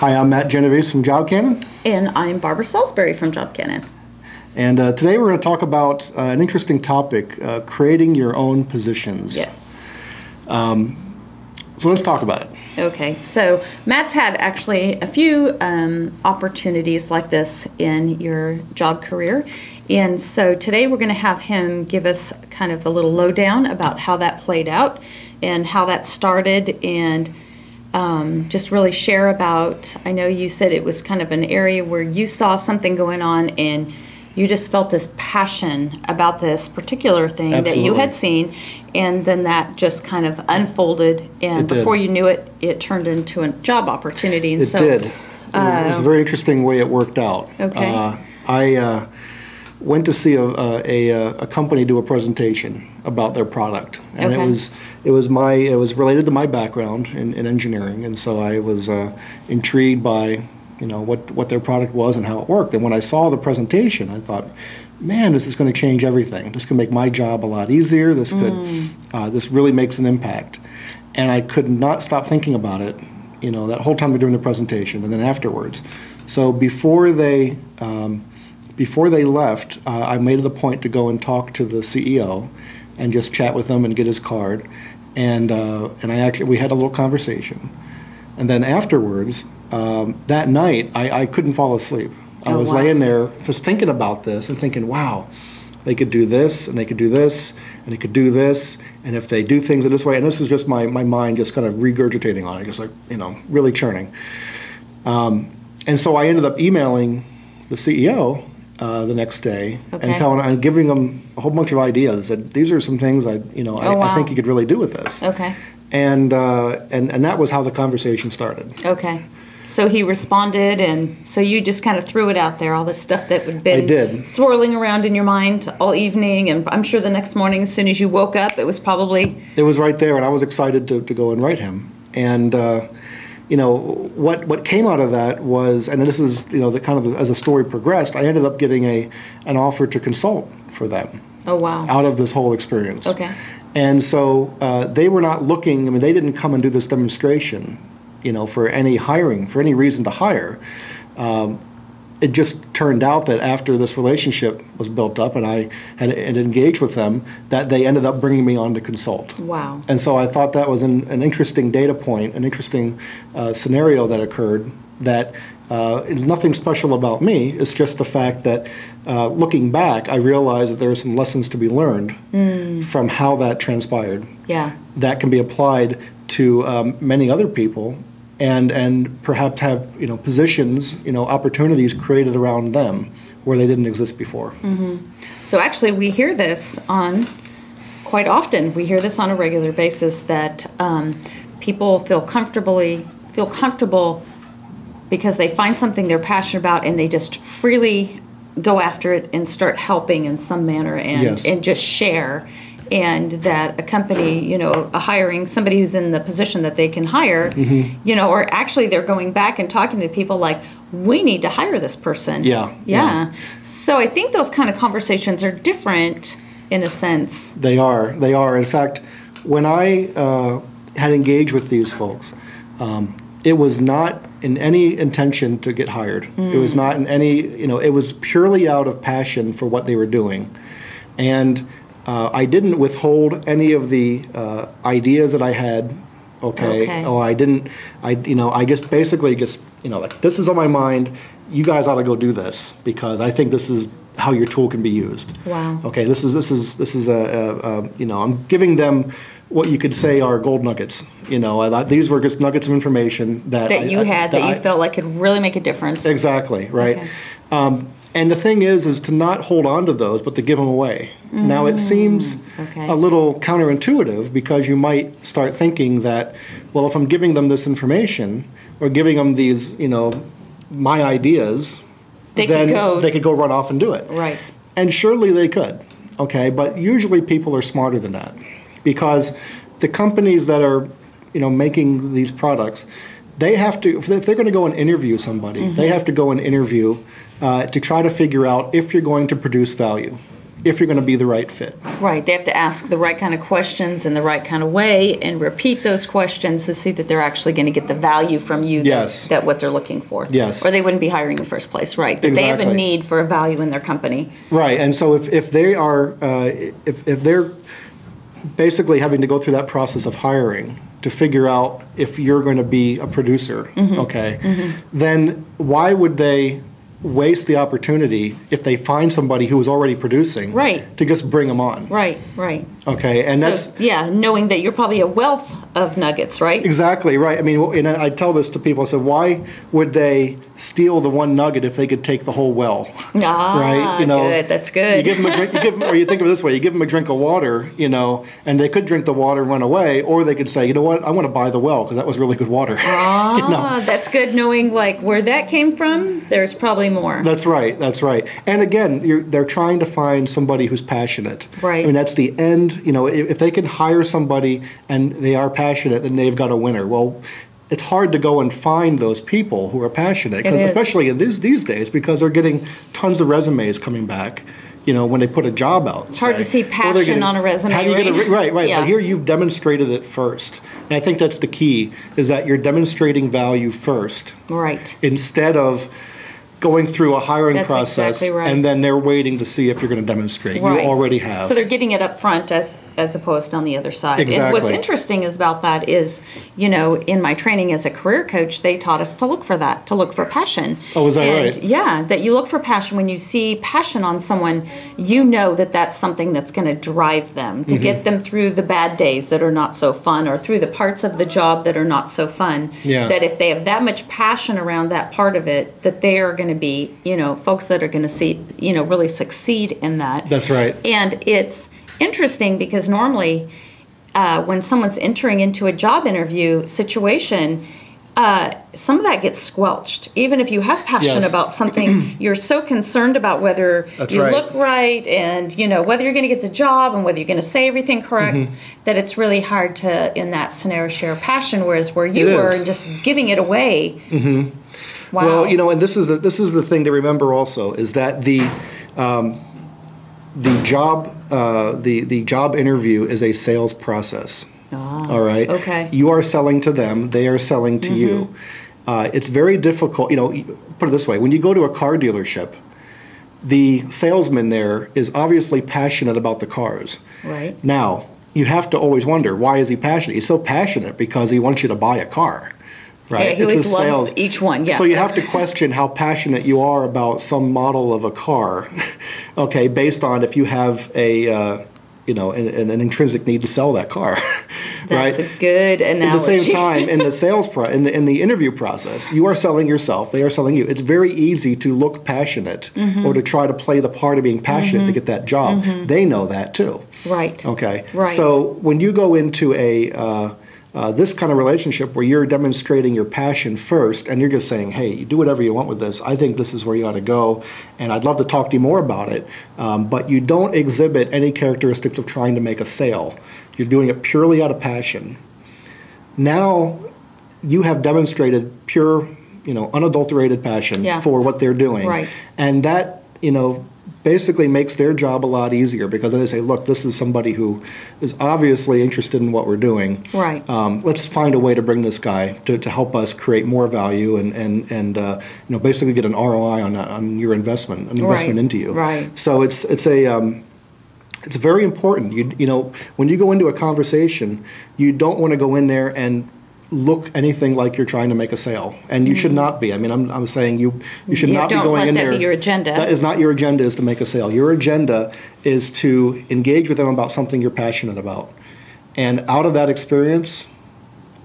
Hi, I'm Matt Genovese from Job Cannon. And I'm Barbara Salisbury from Job Cannon. And today we're going to talk about an interesting topic, creating your own positions. Yes. So let's talk about it. Okay, so Matt's had actually a few opportunities like this in your job career. And so today we're going to have him give us kind of a little lowdown about how that played out and how that started, and just really share about, I know you said it was kind of an area where you saw something going on and you just felt this passion about this particular thing Absolutely. that you had seen, and then that just kind of unfolded, and before you knew it, it turned into a job opportunity. And it did. It was a very interesting way it worked out. Okay. I went to see a company do a presentation about their product, and Okay. it was related to my background in engineering, and so I was intrigued by what their product was and how it worked. And when I saw the presentation, I thought, man, this is going to change everything. This can make my job a lot easier. This really makes an impact. And I could not stop thinking about it, that whole time during the presentation and then afterwards. So before they left, I made it a point to go and talk to the CEO and just chat with him and get his card. And we had a little conversation. And then afterwards, that night, I couldn't fall asleep. I was laying there just thinking about this and thinking, wow, they could do this, and they could do this, and they could do this, and if they do things in this way, and this is just my mind just kind of regurgitating on it, just like, really churning. And so I ended up emailing the CEO the next day and giving him a whole bunch of ideas that these are some things I think you could really do with this. Okay. And that was how the conversation started. Okay. So he responded, and so you just kind of threw it out there, all this stuff that had been swirling around in your mind all evening, and I'm sure the next morning, as soon as you woke up, it was probably... It was right there, and I was excited to go and write him. And, what came out of that was, and this is, the kind of as the story progressed, I ended up getting an offer to consult for them. Oh, wow. Out of this whole experience. Okay. And so they were not looking, they didn't come and do this demonstration, for any hiring, for any reason to hire. It just turned out that after this relationship was built up and I had engaged with them, that they ended up bringing me on to consult. Wow. And so I thought that was an interesting data point, an interesting scenario that occurred, that it's nothing special about me. It's just the fact that looking back, I realized that there are some lessons to be learned from how that transpired. Yeah. That can be applied to many other people, and perhaps have positions, opportunities created around them where they didn't exist before. Mm-hmm. So actually, we hear this quite often. We hear this on a regular basis, that people feel comfortable because they find something they're passionate about and they just freely go after it and start helping in some manner and just share. And that a company, hiring somebody who's in the position that they can hire, or actually they're going back and talking to people like, we need to hire this person. Yeah. So I think those kind of conversations are different in a sense. They are. In fact, when I had engaged with these folks, it was not in any intention to get hired. It was not in any, it was purely out of passion for what they were doing. And I didn't withhold any of the ideas that I had. Okay. Oh, I didn't. I just basically like, this is on my mind. You guys ought to go do this because I think this is how your tool can be used. Wow. Okay. This is I'm giving them what you could say are gold nuggets. These were just nuggets of information that you felt like could really make a difference. Exactly. Right. Okay. And the thing is to not hold on to those, but to give them away. Now, it seems a little counterintuitive because you might start thinking that, well, if I'm giving them this information or giving them these, my ideas, they could go run off and do it. Right. And surely they could, okay? But usually people are smarter than that because the companies that are, making these products, they have to, if they're going to go and interview somebody, they have to go and interview to try to figure out if you're going to produce value. if you're going to be the right fit. Right, they have to ask the right kind of questions in the right kind of way and repeat those questions to see that they're actually going to get the value from you Yes. that what they're looking for. Yes. Or they wouldn't be hiring in the first place, right? That they have a Exactly. need for a value in their company. Right, and so if they are, if they're basically having to go through that process of hiring to figure out if you're going to be a producer, okay, then why would they waste the opportunity if they find somebody who is already producing Right. to just bring them on? Right, right. Okay, and that's So, yeah, knowing that you're probably a wealth of nuggets, right? exactly right. I mean, and I tell this to people. I said, why would they steal the one nugget if they could take the whole well? Ah, Right? good. That's good. You give them a drink. You give them, or you think of it this way: you give them a drink of water, and they could drink the water and run away, or they could say, you know what, I want to buy the well because that was really good water. Ah, that's good knowing like where that came from. There's probably more. That's right. That's right. And again, they're trying to find somebody who's passionate. Right. I mean, that's the end. If they can hire somebody and they are passionate, then they've got a winner. Well, it's hard to go and find those people who are passionate, It is. especially in these days, because they're getting tons of resumes coming back. When they put a job out. It's hard to see passion on a resume, How do you right? get right. Yeah. But here you've demonstrated it first, and I think that's the key: is that you're demonstrating value first, Right. instead of going through a hiring That's process exactly right. and then they're waiting to see if you're going to demonstrate. Right. You already have. So they're getting it up front as opposed on the other side. And what's Exactly. interesting is about that is, in my training as a career coach, they taught us to look for that, to look for passion. Oh, is that and, right? Yeah, that you look for passion. When you see passion on someone, you know that that's something that's going to drive them, to Mm-hmm. get them through the bad days that are not so fun or through the parts of the job that are not so fun. Yeah. That if they have that much passion around that part of it, that they are going to be, folks that are going to see, really succeed in that. That's right. And it's interesting because normally when someone's entering into a job interview situation, some of that gets squelched. Even if you have passion Yes. about something, you're so concerned about whether That's you right. look right and, whether you're going to get the job and whether you're going to say everything correct, Mm-hmm. that it's really hard to, in that scenario, share passion, whereas where you It were is. just giving it away. Mm-hmm. Wow. Well, and this is the thing to remember also is that the job interview is a sales process. All right. okay. You are selling to them; they are selling to you. It's very difficult. Put it this way: when you go to a car dealership, the salesman there is obviously passionate about the cars. Right. Now, you have to always wonder, why is he passionate? He's so passionate because he wants you to buy a car, right? Yeah, he always loves each one, yeah. So you have to question how passionate you are about some model of a car, okay, based on if you have an intrinsic need to sell that car, That's right? a good analogy. At the same time, in the sales in the interview process, you are selling yourself; they are selling you. It's very easy to look passionate or to try to play the part of being passionate to get that job. They know that too. Right. Okay. Right. So when you go into this kind of relationship where you're demonstrating your passion first, and you're just saying, "Hey, you do whatever you want with this. I think this is where you ought to go, and I'd love to talk to you more about it." But you don't exhibit any characteristics of trying to make a sale. You're doing it purely out of passion. Now, you have demonstrated pure, unadulterated passion Yeah. for what they're doing, Right. and that, basically makes their job a lot easier because they say, look, this is somebody who is obviously interested in what we're doing. Right. Let's find a way to bring this guy to help us create more value and basically get an ROI on your investment, an investment into you. Right. So it's very important. When you go into a conversation, you don't want to go in there and look anything like you're trying to make a sale, and you should not be. I mean, I'm saying you should Yeah, not be don't going let in that there. be your agenda. That is not your agenda. Is to make a sale. Your agenda is to engage with them about something you're passionate about, and out of that experience,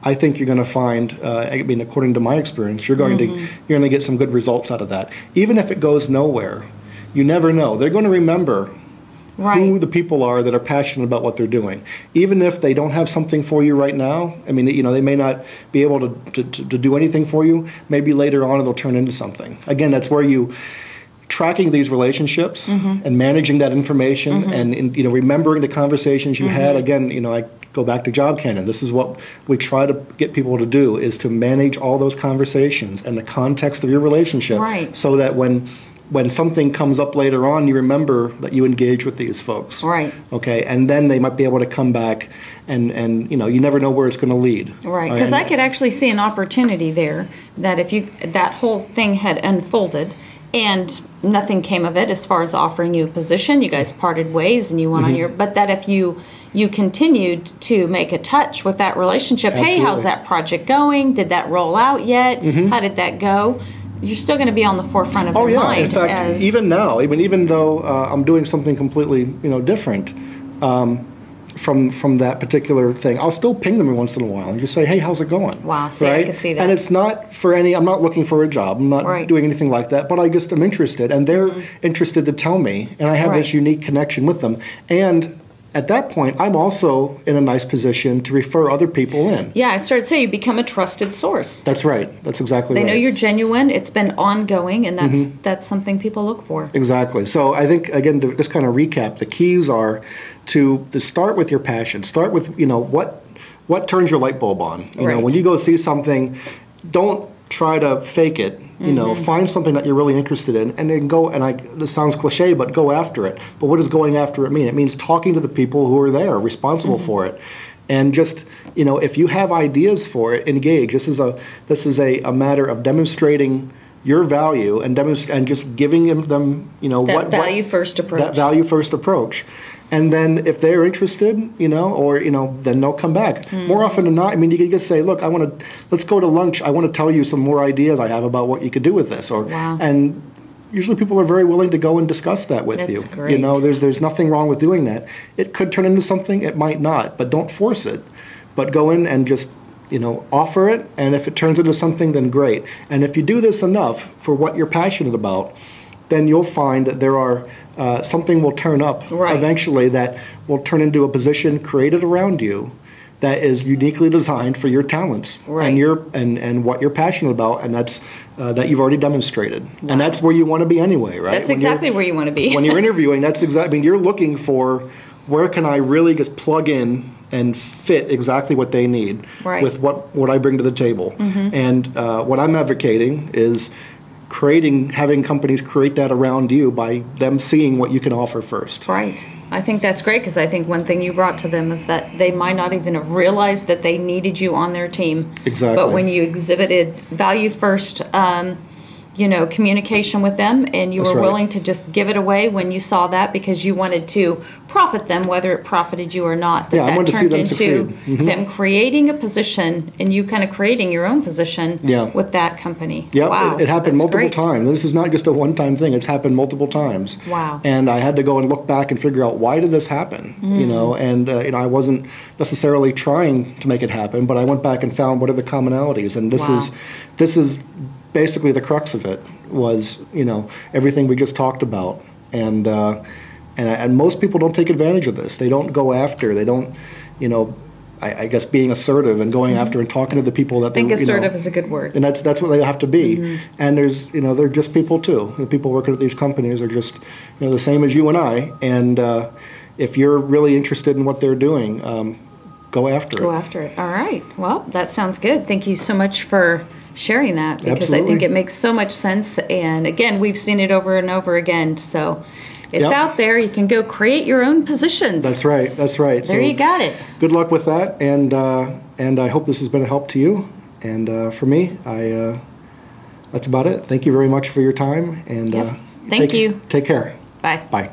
I think you're going to find. According to my experience, you're going to get some good results out of that. Even if it goes nowhere, you never know. They're going to remember who Right. the people are that are passionate about what they're doing. Even if they don't have something for you right now, they may not be able to do anything for you. Maybe later on it'll turn into something. Again, that's where tracking these relationships and managing that information and remembering the conversations you had. Again, I go back to Job Cannon. This is what we try to get people to do, is to manage all those conversations and the context of your relationship, Right. so that when when something comes up later on, you remember that you engage with these folks. Right. Okay, and then they might be able to come back, and you know, you never know where it's going to lead. Right, because I could actually see an opportunity there that if that whole thing had unfolded and nothing came of it as far as offering you a position, you guys parted ways and you went on your, but that if you continued to make a touch with that relationship, hey, how's that project going? Did that roll out yet? How did that go? You're still going to be on the forefront of their mind. In fact, even now, even though I'm doing something completely, different from that particular thing, I'll still ping them every once in a while and just say, hey, how's it going? Wow, see, right? I can see that. And it's not for I'm not looking for a job. I'm not doing anything like that, but I just am interested, and they're interested to tell me, and I have this unique connection with them. And at that point, I'm also in a nice position to refer other people in. Yeah, I started to say you become a trusted source. That's right. That's exactly right. They know you're genuine. It's been ongoing, and that's something people look for. Exactly. So I think, again, to just kind of recap, the keys are to start with your passion. Start with, what turns your light bulb on. You know, when you go see something, don't try to fake it. Find something that you're really interested in, and then go. And this sounds cliche, but go after it. But what does going after it mean? It means talking to the people who are there, responsible for it, and just if you have ideas for it, engage. This is a matter of demonstrating your value and just giving them that value first approach. That value first approach. And then if they're interested, then they'll come back. More often than not, you can just say, look, let's go to lunch. I want to tell you some more ideas I have about what you could do with this. And usually people are very willing to go and discuss that with you. That's great. There's nothing wrong with doing that. It could turn into something, it might not, but don't force it. But go in and just, offer it, and if it turns into something, then great. And if you do this enough for what you're passionate about, then you'll find that there are something will turn up eventually that will turn into a position created around you that is uniquely designed for your talents and what you're passionate about, and that's that you've already demonstrated. And that's where you want to be anyway, right? That's exactly where you want to be. When you're interviewing, that's exactly. You're looking for where can I really just plug in and fit exactly what they need with what I bring to the table. And what I'm advocating is having companies create that around you by them seeing what you can offer first. Right. I think that's great, because I think one thing you brought to them is that they might not even have realized that they needed you on their team. Exactly. But when you exhibited value first, communication with them, and you were willing to just give it away when you saw that, because you wanted to profit them, whether it profited you or not. I wanted to see them succeed. Them creating a position, and you kind of creating your own position with that company. Yeah, wow, it happened multiple times. This is not just a one-time thing. It's happened multiple times. Wow. And I had to go and look back and figure out, why did this happen? I wasn't necessarily trying to make it happen, but I went back and found what are the commonalities. And this is basically the crux of it was, everything we just talked about. And most people don't take advantage of this. They don't go after. They don't, I guess being assertive and going after and talking to the people that I think assertive is a good word. And that's what they have to be. And there's, they're just people too. The people working at these companies are just, the same as you and I. And if you're really interested in what they're doing, go after it. Go after it. All right. Well, that sounds good. Thank you so much for sharing that, because Absolutely. I think it makes so much sense. And again, we've seen it over and over again. So it's out there. You can go create your own positions. That's right. That's right. There you got it. Good luck with that. And I hope this has been a help to you. And for me, that's about it. Thank you very much for your time. And Thank you. Take care. Bye. Bye.